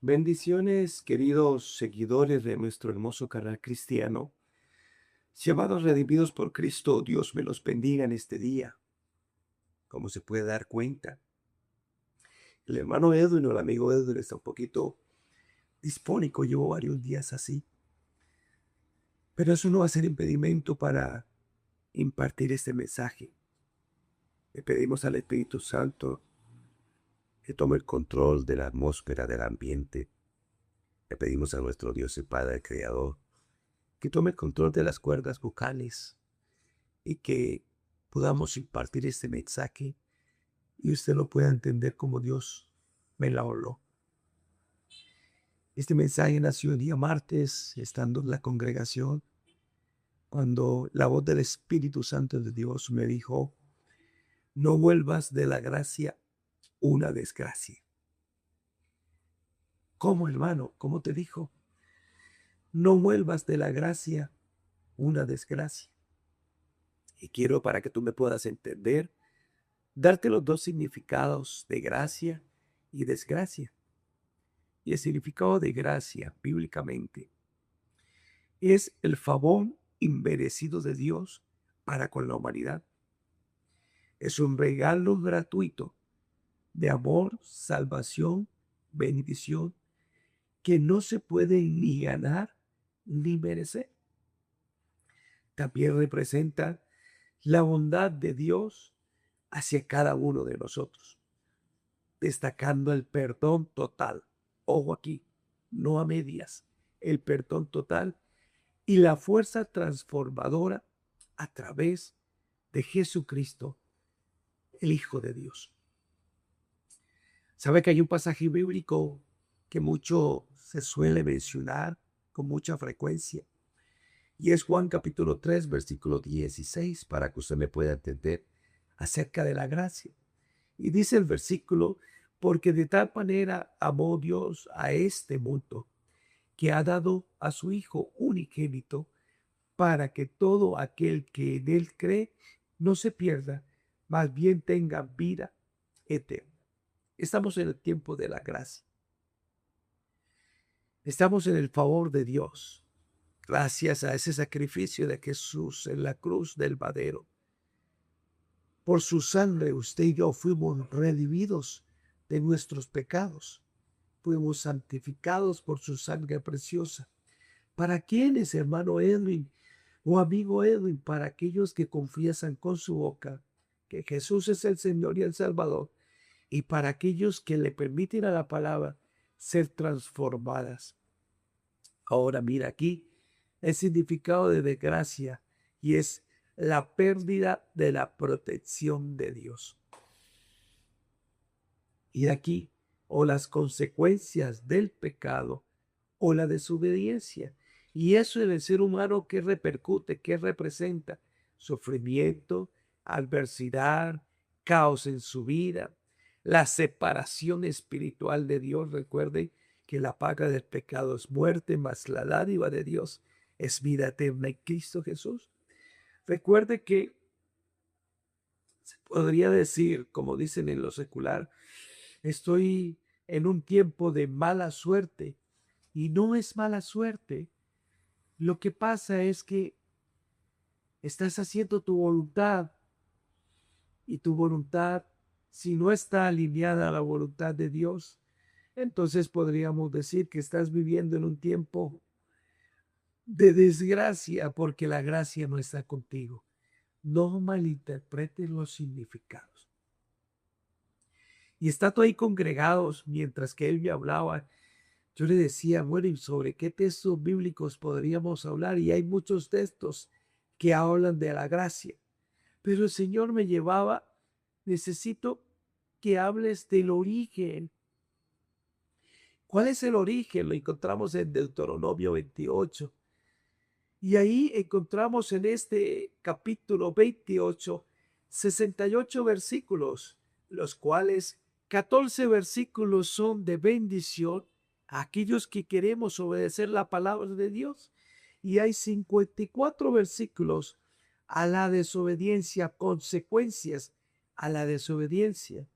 Bendiciones, queridos seguidores de nuestro hermoso canal cristiano. Llamados redimidos por Cristo, Dios me los bendiga en este día. Como se puede dar cuenta, el hermano Edwin o el amigo Edwin está un poquito dispónico, llevo varios días así. Pero eso no va a ser impedimento para impartir este mensaje. Le pedimos al Espíritu Santo que tome el control de la atmósfera, del ambiente. Le pedimos a nuestro Dios y Padre Creador que tome el control de las cuerdas vocales y que podamos impartir este mensaje y usted lo pueda entender como Dios me lo habló. Este mensaje nació el día martes, estando en la congregación, cuando la voz del Espíritu Santo de Dios me dijo, no vuelvas de la gracia una desgracia. ¿Cómo, hermano? ¿Cómo te dijo? No vuelvas de la gracia una desgracia. Y quiero, para que tú me puedas entender, darte los dos significados de gracia y desgracia. Y el significado de gracia, bíblicamente, es el favor inmerecido de Dios para con la humanidad. Es un regalo gratuito de amor, salvación, bendición, que no se puede ni ganar ni merecer. También representa la bondad de Dios hacia cada uno de nosotros, destacando el perdón total. Ojo aquí, no a medias, el perdón total y la fuerza transformadora a través de Jesucristo, el Hijo de Dios. ¿Sabe que hay un pasaje bíblico que mucho se suele mencionar con mucha frecuencia? Y es Juan capítulo 3, versículo 16, para que usted me pueda entender acerca de la gracia. Y dice el versículo, porque de tal manera amó Dios a este mundo, que ha dado a su Hijo unigénito, para que todo aquel que en él cree no se pierda, más bien tenga vida eterna. Estamos en el tiempo de la gracia. Estamos en el favor de Dios, gracias a ese sacrificio de Jesús en la cruz del madero. Por su sangre usted y yo fuimos redimidos de nuestros pecados. Fuimos santificados por su sangre preciosa. ¿Para quiénes, hermano Edwin o amigo Edwin? Para aquellos que confiesan con su boca que Jesús es el Señor y el Salvador, y para aquellos que le permiten a la palabra ser transformadas. Ahora mira aquí el significado de desgracia, y es la pérdida de la protección de Dios. Y de aquí, o las consecuencias del pecado o la desobediencia. Y eso en el ser humano, ¿qué repercute? ¿Qué representa? Sufrimiento, adversidad, caos en su vida, la separación espiritual de Dios. Recuerden que la paga del pecado es muerte, mas la dádiva de Dios es vida eterna en Cristo Jesús. Recuerde que se podría decir, como dicen en lo secular, estoy en un tiempo de mala suerte. Y no es mala suerte. Lo que pasa es que estás haciendo tu voluntad, y tu voluntad, si no está alineada a la voluntad de Dios, entonces podríamos decir que estás viviendo en un tiempo de desgracia, porque la gracia no está contigo. No malinterpretes los significados. Y estando ahí congregados, mientras que él me hablaba, yo le decía, bueno, ¿y sobre qué textos bíblicos podríamos hablar? Y hay muchos textos que hablan de la gracia. Pero el Señor me llevaba, necesito que hables del origen. ¿Cuál es el origen? Lo encontramos en Deuteronomio 28. Y ahí encontramos en este capítulo 28, 68 versículos, los cuales 14 versículos son de bendición a aquellos que queremos obedecer la palabra de Dios. Y hay 54 versículos a la desobediencia, consecuencias a la desobediencia.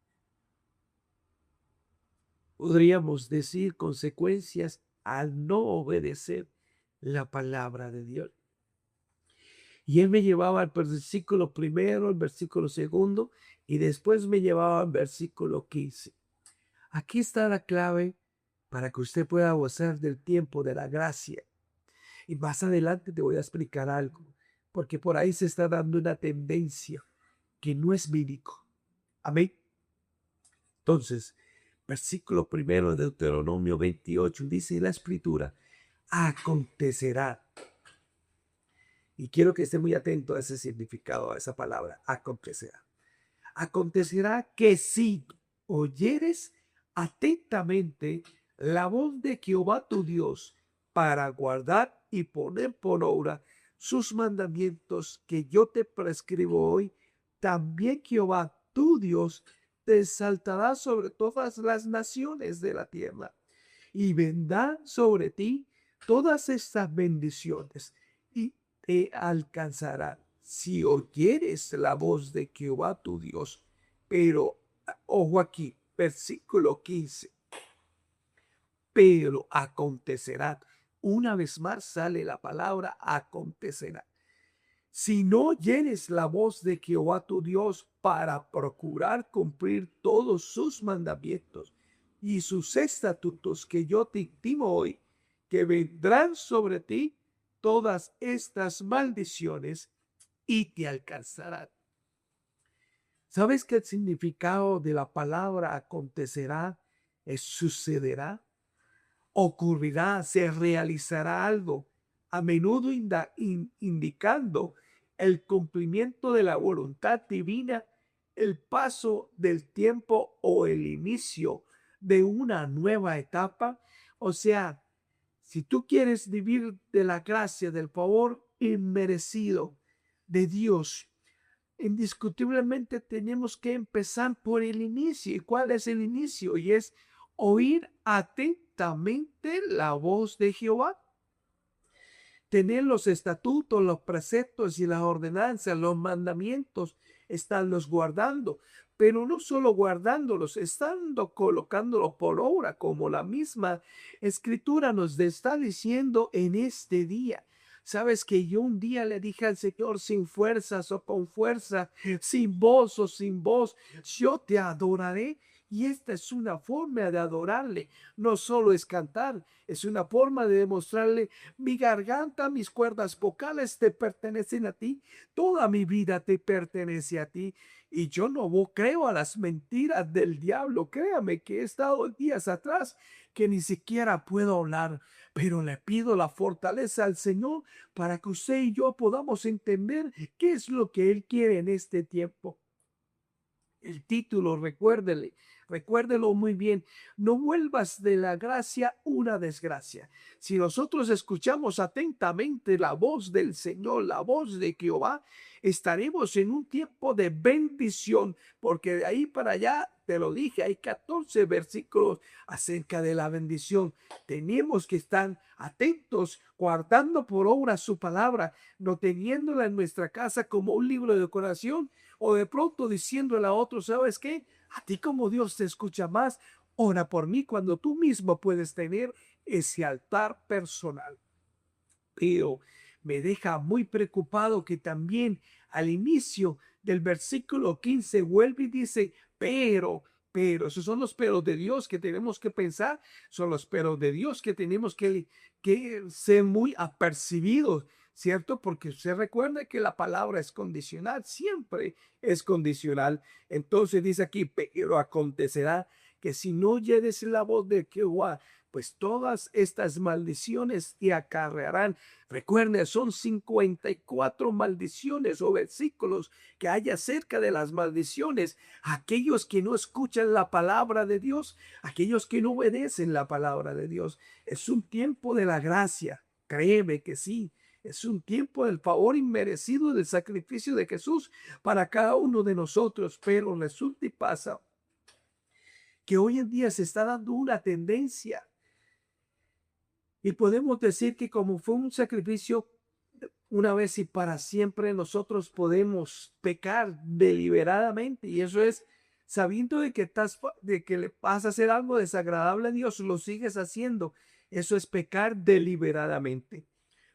podríamos decir consecuencias al no obedecer la palabra de Dios. Y él me llevaba al versículo primero, el versículo segundo, y después me llevaba al versículo 15. Aquí está la clave para que usted pueda gozar del tiempo de la gracia. Y más adelante te voy a explicar algo, porque por ahí se está dando una tendencia que no es bíblico. Amén. Entonces, versículo primero de Deuteronomio 28 dice la escritura, acontecerá. Y quiero que esté muy atento a ese significado, a esa palabra, acontecerá. Acontecerá que si oyeres atentamente la voz de Jehová tu Dios para guardar y poner por obra sus mandamientos que yo te prescribo hoy, también Jehová tu Dios te exaltará sobre todas las naciones de la tierra y vendrán sobre ti todas estas bendiciones y te alcanzarán si oyeres la voz de Jehová tu Dios. Pero, ojo aquí, versículo 15. Pero acontecerá. Una vez más sale la palabra acontecerá. Si no oyeres la voz de Jehová tu Dios para procurar cumplir todos sus mandamientos y sus estatutos que yo te intimo hoy, que vendrán sobre ti todas estas maldiciones y te alcanzarán. ¿Sabes qué el significado de la palabra acontecerá es sucederá? Ocurrirá, se realizará algo, a menudo indicando el cumplimiento de la voluntad divina, el paso del tiempo o el inicio de una nueva etapa. O sea, si tú quieres vivir de la gracia, del favor inmerecido de Dios, indiscutiblemente tenemos que empezar por el inicio. ¿Y cuál es el inicio? Y es oír atentamente la voz de Jehová. Tener los estatutos, los preceptos y las ordenanzas, los mandamientos, estarlos guardando, pero no solo guardándolos, estando colocándolos por obra, como la misma escritura nos está diciendo en este día. Sabes que yo un día le dije al Señor, sin fuerzas o con fuerza, sin voz o sin voz, yo te adoraré. Y esta es una forma de adorarle. No solo es cantar, es una forma de demostrarle: mi garganta, mis cuerdas vocales te pertenecen a ti, toda mi vida te pertenece a ti. Y yo no creo a las mentiras del diablo. Créame que he estado días atrás que ni siquiera puedo hablar, pero le pido la fortaleza al Señor para que usted y yo podamos entender qué es lo que Él quiere en este tiempo. El título, recuérdelo muy bien. No vuelvas de la gracia una desgracia. Si nosotros escuchamos atentamente la voz del Señor, la voz de Jehová, estaremos en un tiempo de bendición, porque de ahí para allá, te lo dije, hay 14 versículos acerca de la bendición. Tenemos que estar atentos, guardando por obra su palabra, no teniéndola en nuestra casa como un libro de decoración, o de pronto diciéndole a otro: ¿sabes qué? A ti, como Dios te escucha más, ora por mí, cuando tú mismo puedes tener ese altar personal. Pero me deja muy preocupado que también al inicio del versículo 15 vuelve y dice, pero, esos son los peros de Dios que tenemos que pensar, son los peros de Dios que tenemos que ser muy apercibidos, ¿cierto? Porque usted recuerda que la palabra es condicional, siempre es condicional. Entonces dice aquí, pero acontecerá que si no oyeres la voz de Jehová, pues todas estas maldiciones te acarrearán. Recuerden, son 54 maldiciones o versículos que hay acerca de las maldiciones. Aquellos que no escuchan la palabra de Dios, aquellos que no obedecen la palabra de Dios. Es un tiempo de la gracia, créeme que sí. Es un tiempo del favor inmerecido del sacrificio de Jesús para cada uno de nosotros, pero resulta y pasa que hoy en día se está dando una tendencia. Y podemos decir que como fue un sacrificio una vez y para siempre, nosotros podemos pecar deliberadamente. Y eso es sabiendo de que le vas a hacer algo desagradable a Dios, lo sigues haciendo. Eso es pecar deliberadamente.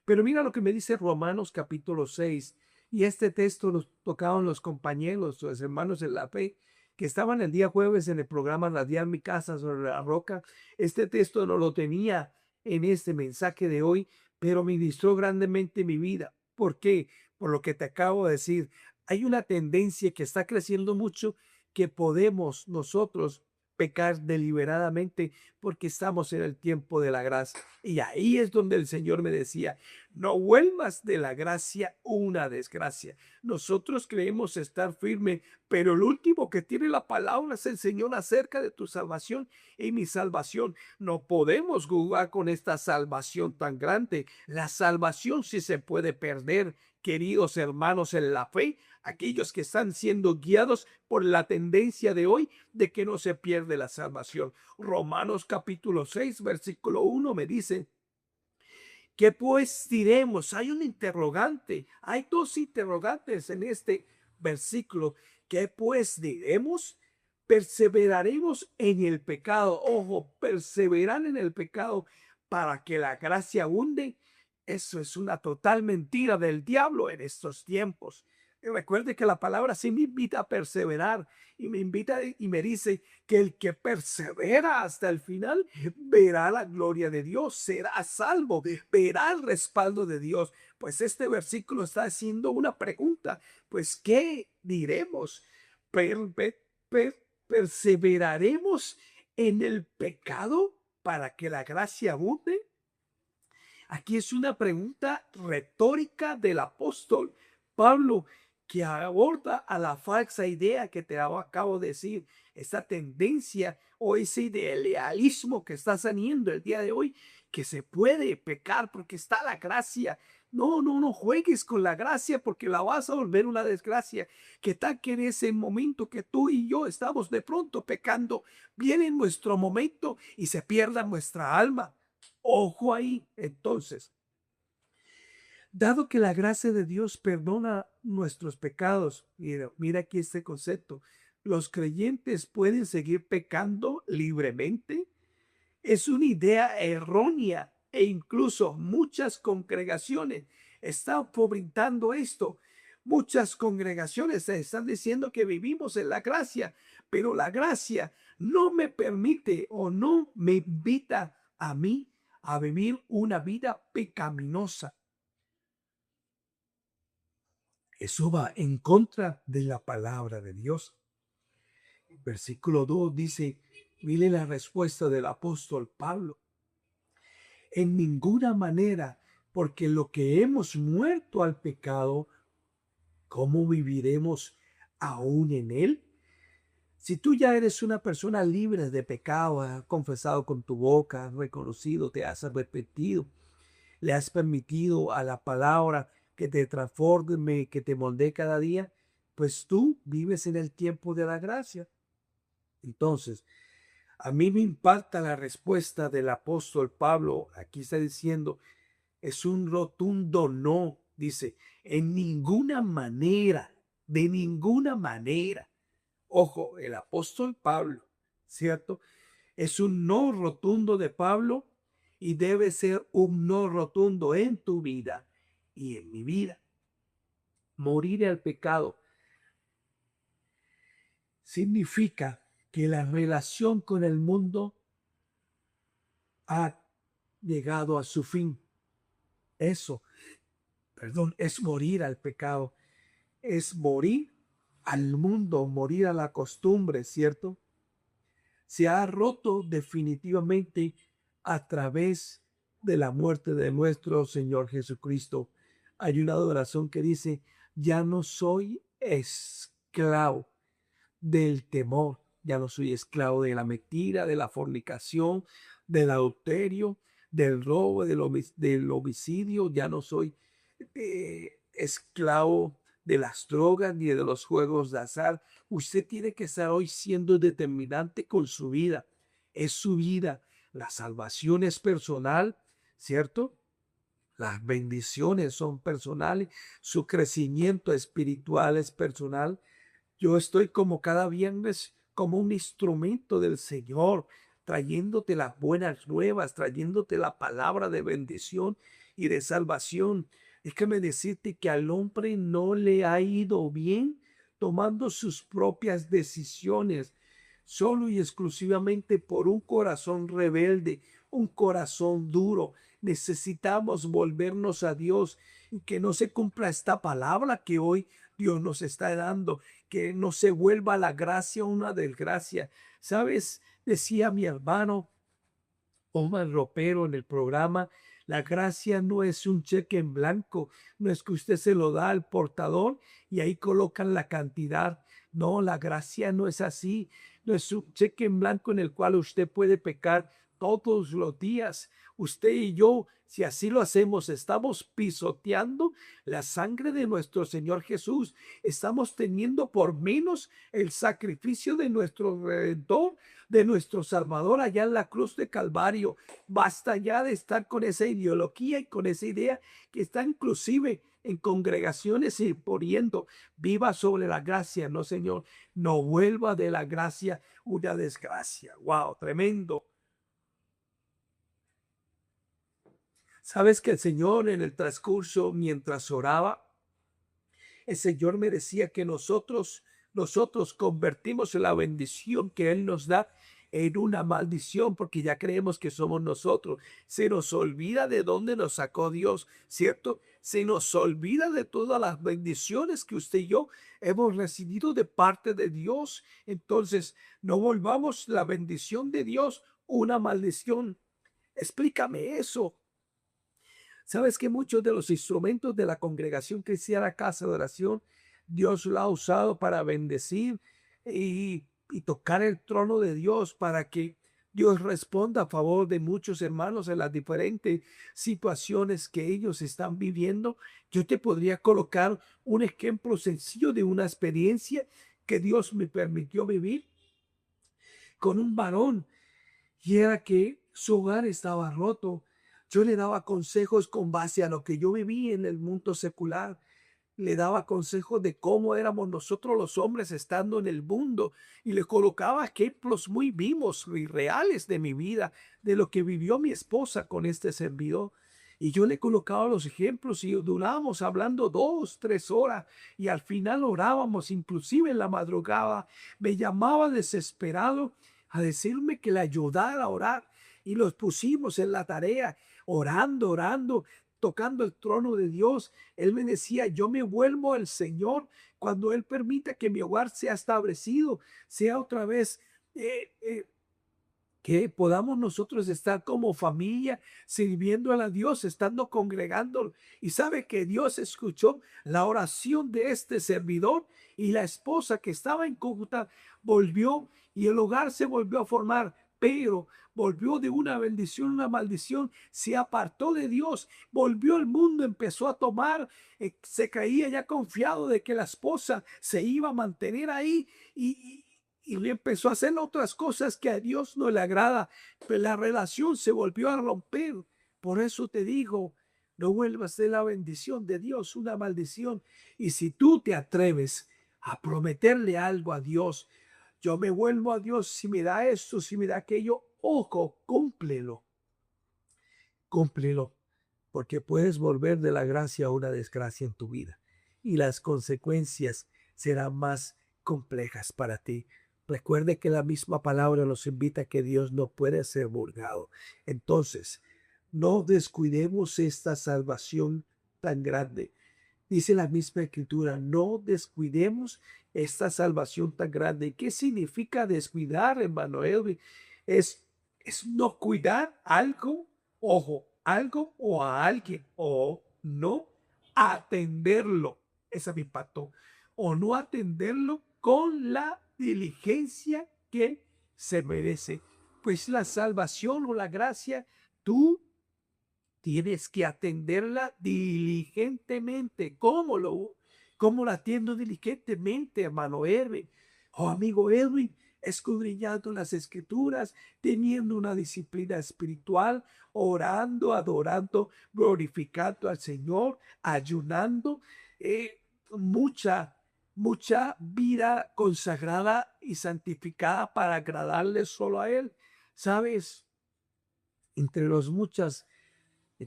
Pero mira lo que me dice Romanos capítulo 6. Y este texto lo tocaban los compañeros, los hermanos en la fe, que estaban el día jueves en el programa Radiar Mi Casa sobre la Roca. Este texto no lo tenía en este mensaje de hoy, pero ministró grandemente mi vida. ¿Por qué? Por lo que te acabo de decir. Hay una tendencia que está creciendo mucho, que podemos nosotros pecar deliberadamente porque estamos en el tiempo de la gracia. Y ahí es donde el Señor me decía, no vuelvas de la gracia una desgracia. Nosotros creemos estar firme, pero el último que tiene la palabra es el Señor acerca de tu salvación y mi salvación. No podemos jugar con esta salvación tan grande. La salvación sí se puede perder, queridos hermanos en la fe, aquellos que están siendo guiados por la tendencia de hoy de que no se pierde la salvación. Romanos capítulo 6, versículo 1 me dice, ¿qué pues diremos? Hay un interrogante, hay dos interrogantes en este versículo. ¿Qué pues diremos? Perseveraremos en el pecado. Ojo, perseverar en el pecado para que la gracia abunde. Eso es una total mentira del diablo en estos tiempos. Y recuerde que la palabra sí me invita a perseverar y me invita y me dice que el que persevera hasta el final verá la gloria de Dios, será salvo, verá el respaldo de Dios. Pues este versículo está haciendo una pregunta. Pues, ¿qué diremos? ¿Perseveraremos en el pecado para que la gracia abunde? Aquí es una pregunta retórica del apóstol Pablo, que aborda a la falsa idea que te acabo de decir, esa tendencia o ese idealismo que está saliendo el día de hoy, que se puede pecar porque está la gracia. No, no, no juegues con la gracia porque la vas a volver una desgracia. Que tal que en ese momento que tú y yo estamos de pronto pecando, viene nuestro momento y se pierda nuestra alma. Ojo ahí, entonces, dado que la gracia de Dios perdona nuestros pecados, mira aquí este concepto, ¿los creyentes pueden seguir pecando libremente? Es una idea errónea e incluso muchas congregaciones están fomentando esto. Muchas congregaciones están diciendo que vivimos en la gracia, pero la gracia no me permite o no me invita a mí a vivir una vida pecaminosa. Eso va en contra de la palabra de Dios. Versículo 2 dice, mire la respuesta del apóstol Pablo. En ninguna manera, porque lo que hemos muerto al pecado, ¿cómo viviremos aún en él? Si tú ya eres una persona libre de pecado, has confesado con tu boca, has reconocido, te has arrepentido, le has permitido a la palabra que te transforme, que te moldee cada día, pues tú vives en el tiempo de la gracia. Entonces, a mí me impacta la respuesta del apóstol Pablo. Aquí está diciendo, es un rotundo no. Dice, en ninguna manera, de ninguna manera. Ojo, el apóstol Pablo, ¿cierto? Es un no rotundo de Pablo y debe ser un no rotundo en tu vida y en mi vida. Morir al pecado significa que la relación con el mundo ha llegado a su fin. Eso, perdón, es morir al pecado, es morir al mundo, morir a la costumbre, ¿cierto? Se ha roto definitivamente a través de la muerte de nuestro Señor Jesucristo. Hay una oración que dice, ya no soy esclavo del temor, ya no soy esclavo de la mentira, de la fornicación, del adulterio, del robo, del homicidio, ya no soy esclavo de las drogas ni de los juegos de azar. Usted tiene que estar hoy siendo determinante con su vida. Es su vida. La salvación es personal, ¿cierto? Las bendiciones son personales. Su crecimiento espiritual es personal. Yo estoy como cada viernes como un instrumento del Señor, trayéndote las buenas nuevas, trayéndote la palabra de bendición y de salvación. Déjame decirte que al hombre no le ha ido bien tomando sus propias decisiones, solo y exclusivamente por un corazón rebelde, un corazón duro. Necesitamos volvernos a Dios y que no se cumpla esta palabra que hoy Dios nos está dando, que no se vuelva la gracia una desgracia. ¿Sabes? Decía mi hermano Omar Ropero en el programa, la gracia no es un cheque en blanco, no es que usted se lo da al portador y ahí colocan la cantidad. No, la gracia no es así, no es un cheque en blanco en el cual usted puede pecar todos los días. Usted y yo, si así lo hacemos, estamos pisoteando la sangre de nuestro Señor Jesús. Estamos teniendo por menos el sacrificio de nuestro Redentor, de nuestro Salvador allá en la cruz de Calvario. Basta ya de estar con esa ideología y con esa idea que está inclusive en congregaciones y poniendo viva sobre la gracia. No, Señor, no vuelva de la gracia una desgracia. Wow, tremendo. Sabes que el Señor en el transcurso, mientras oraba, el Señor me decía que nosotros convertimos la bendición que Él nos da en una maldición porque ya creemos que somos nosotros. Se nos olvida de dónde nos sacó Dios, ¿cierto? Se nos olvida de todas las bendiciones que usted y yo hemos recibido de parte de Dios. Entonces, no volvamos la bendición de Dios una maldición. Explícame eso. Sabes que muchos de los instrumentos de la congregación cristiana Casa de Oración, Dios lo ha usado para bendecir y tocar el trono de Dios para que Dios responda a favor de muchos hermanos en las diferentes situaciones que ellos están viviendo. Yo te podría colocar un ejemplo sencillo de una experiencia que Dios me permitió vivir con un varón y era que su hogar estaba roto. Yo le daba consejos con base a lo que yo viví en el mundo secular. Le daba consejos de cómo éramos nosotros los hombres estando en el mundo y le colocaba ejemplos muy vivos y reales de mi vida, de lo que vivió mi esposa con este servidor. Y yo le colocaba los ejemplos y durábamos hablando 2, 3 horas y al final orábamos, inclusive en la madrugada. Me llamaba desesperado a decirme que le ayudara a orar y los pusimos en la tarea, orando, orando, tocando el trono de Dios. Él me decía, yo me vuelvo al Señor cuando Él permita que mi hogar sea establecido, sea otra vez que podamos nosotros estar como familia sirviendo a Dios, estando congregando. Y sabe que Dios escuchó la oración de este servidor y la esposa que estaba en Cúcuta volvió y el hogar se volvió a formar. Pero volvió de una bendición a una maldición, se apartó de Dios, volvió al mundo, empezó a tomar, se creía ya confiado de que la esposa se iba a mantener ahí y le empezó a hacer otras cosas que a Dios no le agrada, pero la relación se volvió a romper. Por eso te digo, no vuelvas de la bendición de Dios una maldición. Y si tú te atreves a prometerle algo a Dios, yo me vuelvo a Dios si me da esto, si me da aquello, ojo, cúmplelo, cúmplelo, porque puedes volver de la gracia a una desgracia en tu vida y las consecuencias serán más complejas para ti. Recuerde que la misma palabra nos invita a que Dios no puede ser burlado. Entonces, no descuidemos esta salvación tan grande. Dice la misma escritura, no descuidemos esta salvación tan grande. ¿Qué significa descuidar, hermano Elvin? Es no cuidar algo, ojo, algo o a alguien, o no atenderlo. Esa me impactó. O no atenderlo con la diligencia que se merece. Pues la salvación o la gracia, tú tienes que atenderla diligentemente. ¿Cómo la atiendo diligentemente, hermano Edwin? Oh, amigo Edwin, escudriñando las escrituras, teniendo una disciplina espiritual, orando, adorando, glorificando al Señor, ayunando, mucha. mucha vida consagrada y santificada para agradarle solo a Él. ¿Sabes? Entre los muchos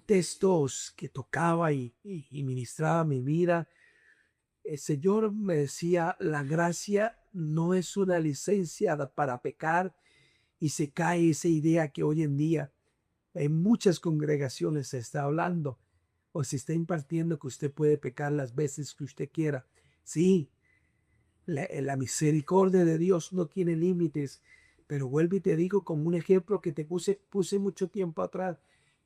textos que tocaba y ministraba mi vida, el Señor me decía, la gracia no es una licencia para pecar, y se cae esa idea que hoy en día en muchas congregaciones se está hablando o se está impartiendo que usted puede pecar las veces que usted quiera. Sí, la misericordia de Dios no tiene límites, pero vuelvo y te digo como un ejemplo que te puse mucho tiempo atrás.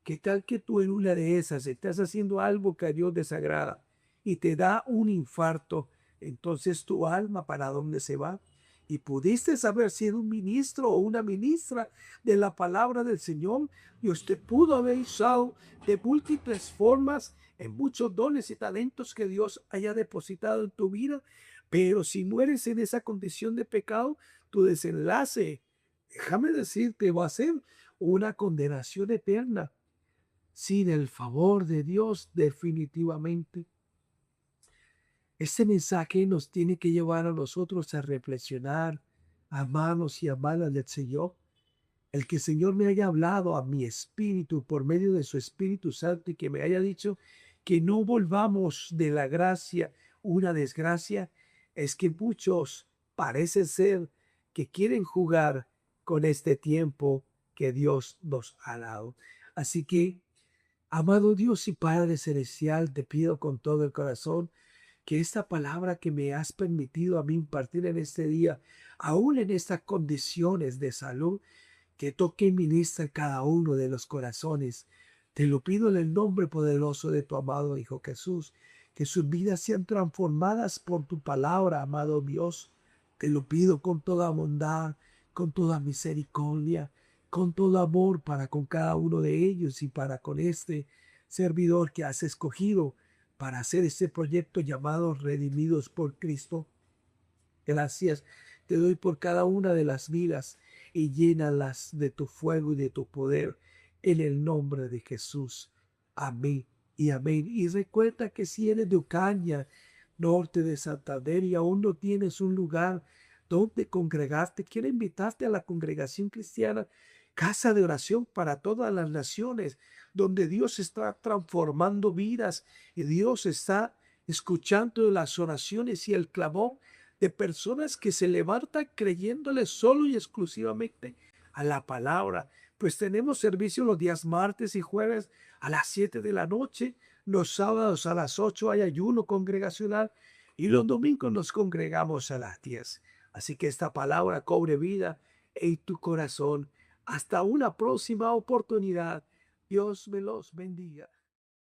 ¿Qué tal que tú en una de esas estás haciendo algo que a Dios desagrada y te da un infarto? Entonces tu alma, ¿para dónde se va? Y pudiste haber sido un ministro o una ministra de la palabra del Señor, y usted pudo haber usado de múltiples formas en muchos dones y talentos que Dios haya depositado en tu vida, pero si mueres en esa condición de pecado, tu desenlace, déjame decirte, va a ser una condenación eterna. Sin el favor de Dios, definitivamente. Este mensaje nos tiene que llevar a nosotros a reflexionar, amarnos y amarlas del Señor. El que el Señor me haya hablado a mi espíritu por medio de su Espíritu Santo y que me haya dicho que no volvamos de la gracia una desgracia, es que muchos parece ser que quieren jugar con este tiempo que Dios nos ha dado. Así que, amado Dios y Padre Celestial, te pido con todo el corazón que esta palabra que me has permitido a mí impartir en este día, aún en estas condiciones de salud, que toque y ministre cada uno de los corazones. Te lo pido en el nombre poderoso de tu amado Hijo Jesús, que sus vidas sean transformadas por tu palabra, amado Dios. Te lo pido con toda bondad, con toda misericordia, con todo amor para con cada uno de ellos y para con este servidor que has escogido para hacer este proyecto llamado Redimidos por Cristo. Gracias te doy por cada una de las vidas y llénalas de tu fuego y de tu poder en el nombre de Jesús. Amén y amén. Y recuerda que si eres de Ocaña, norte de Santander, y aún no tienes un lugar donde congregarte, quiero invitarte a la congregación cristiana Casa de Oración para todas las naciones, donde Dios está transformando vidas y Dios está escuchando las oraciones y el clamor de personas que se levantan creyéndole solo y exclusivamente a la palabra. Pues tenemos servicio los días martes y jueves a las 7 de la noche, los sábados a las 8 hay ayuno congregacional y los domingos nos congregamos a las 10. Así que esta palabra cobre vida en tu corazón. Hasta una próxima oportunidad. Dios me los bendiga.